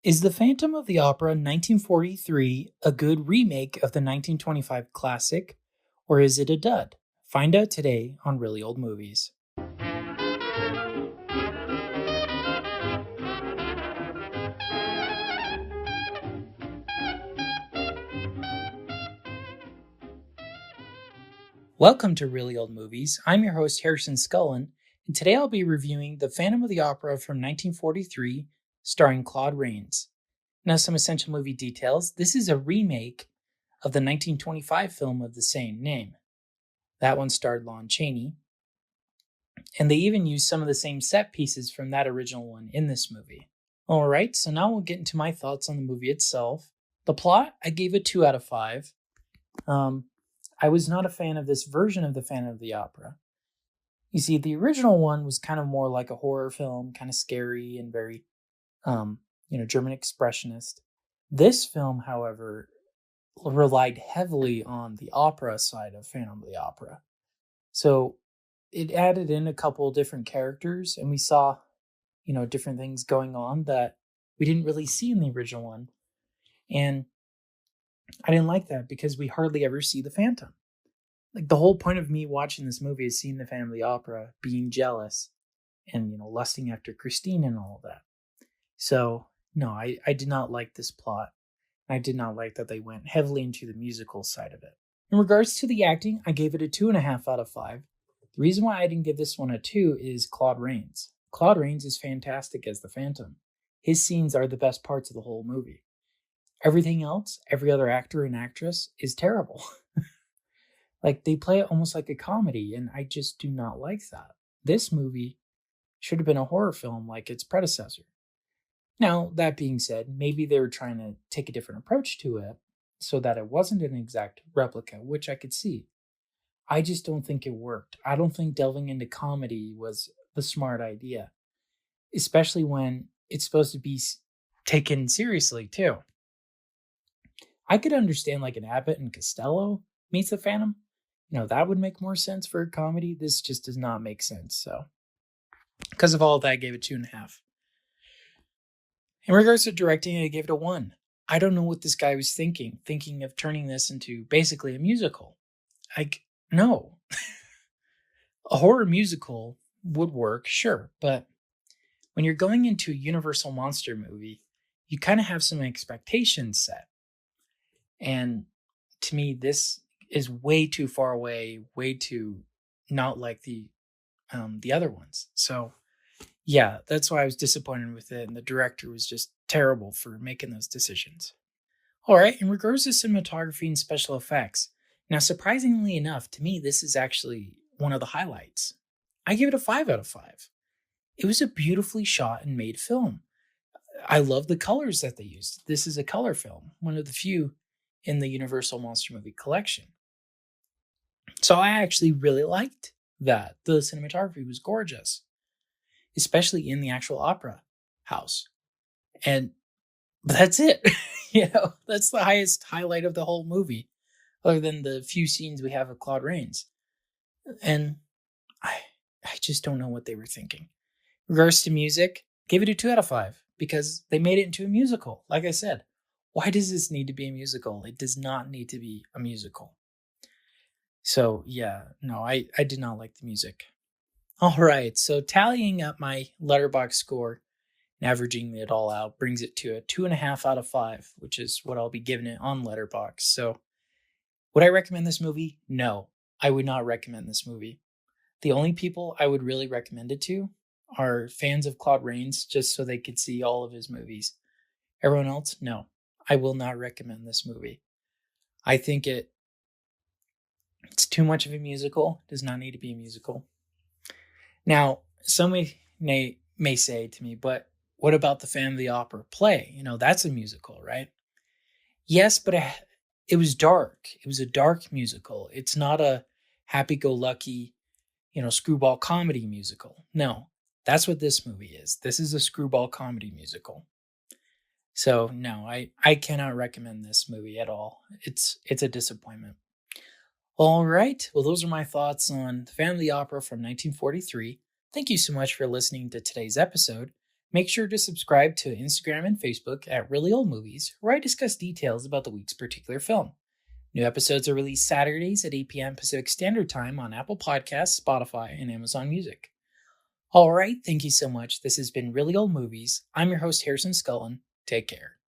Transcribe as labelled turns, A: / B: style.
A: Is The Phantom of the Opera 1943 a good remake of the 1925 classic, or is it a dud? Find out today on Really Old Movies. Welcome to Really Old Movies. I'm your host, Harrison Scullin, and today I'll be reviewing The Phantom of the Opera from 1943, starring Claude Rains. Now, some essential movie details. This is a remake of the 1925 film of the same name. That one starred Lon Chaney, and they even used some of the same set pieces from that original one in this movie. Alright, so now we'll get into my thoughts on the movie itself. The plot, I gave it 2 out of 5. I was not a fan of this version of The Phantom of the Opera. You see, the original one was kind of more like a horror film, kind of scary and very, German expressionist. This film, however, relied heavily on the opera side of Phantom of the Opera. So it added in a couple different characters, and we saw, different things going on that we didn't really see in the original one. And I didn't like that because we hardly ever see the Phantom. Like, the whole point of me watching this movie is seeing the Phantom of the Opera, being jealous, and, lusting after Christine and all of that. So, no, I did not like this plot. I did not like that they went heavily into the musical side of it. In regards to the acting, I gave it a 2.5 out of 5. The reason why I didn't give this one a 2 is Claude Rains. Claude Rains is fantastic as the Phantom. His scenes are the best parts of the whole movie. Everything else, every other actor and actress, is terrible. Like, they play it almost like a comedy, and I just do not like that. This movie should have been a horror film like its predecessor. Now, that being said, maybe they were trying to take a different approach to it so that it wasn't an exact replica, which I could see. I just don't think it worked. I don't think delving into comedy was the smart idea, especially when it's supposed to be taken seriously, too. I could understand like an Abbott and Costello meets the Phantom. That would make more sense for a comedy. This just does not make sense. So, because of all of that, I gave it 2.5. In regards to directing, I gave it a 1. I don't know what this guy was thinking of turning this into basically a musical. No. A horror musical would work, sure, but when you're going into a Universal monster movie, you kind of have some expectations set. And to me, this is way too far away, way too not like the other ones. So, yeah, that's why I was disappointed with it, and the director was just terrible for making those decisions. All right, in regards to cinematography and special effects, now surprisingly enough, to me, this is actually one of the highlights. I give it a 5 out of 5. It was a beautifully shot and made film. I love the colors that they used. This is a color film, one of the few in the Universal Monster Movie collection. So I actually really liked that. The cinematography was gorgeous, especially in the actual opera house. But that's it. That's the highest highlight of the whole movie, other than the few scenes we have of Claude Rains. And I just don't know what they were thinking. In regards to music, gave it a 2 out of 5 because they made it into a musical. Like I said, why does this need to be a musical? It does not need to be a musical. So, yeah, no, I did not like the music. All right, so tallying up my Letterboxd score and averaging it all out brings it to a 2.5 out of 5, which is what I'll be giving it on Letterboxd. So, would I recommend this movie? No, I would not recommend this movie. The only people I would really recommend it to are fans of Claude Rains, just so they could see all of his movies. Everyone else, no, I will not recommend this movie. I think it's too much of a musical. It does not need to be a musical. Now, some may say to me, but what about the Phantom of the Opera play? That's a musical, right? Yes, but it was dark. It was a dark musical. It's not a happy-go-lucky, screwball comedy musical. No, that's what this movie is. This is a screwball comedy musical. So, no, I cannot recommend this movie at all. It's a disappointment. All right, well, those are my thoughts on The Phantom of the Opera from 1943. Thank you so much for listening to today's episode. Make sure to subscribe to Instagram and Facebook at Really Old Movies, where I discuss details about the week's particular film. New episodes are released Saturdays at 8 p.m. Pacific Standard Time on Apple Podcasts, Spotify, and Amazon Music. All right, thank you so much. This has been Really Old Movies. I'm your host, Harrison Scullin. Take care.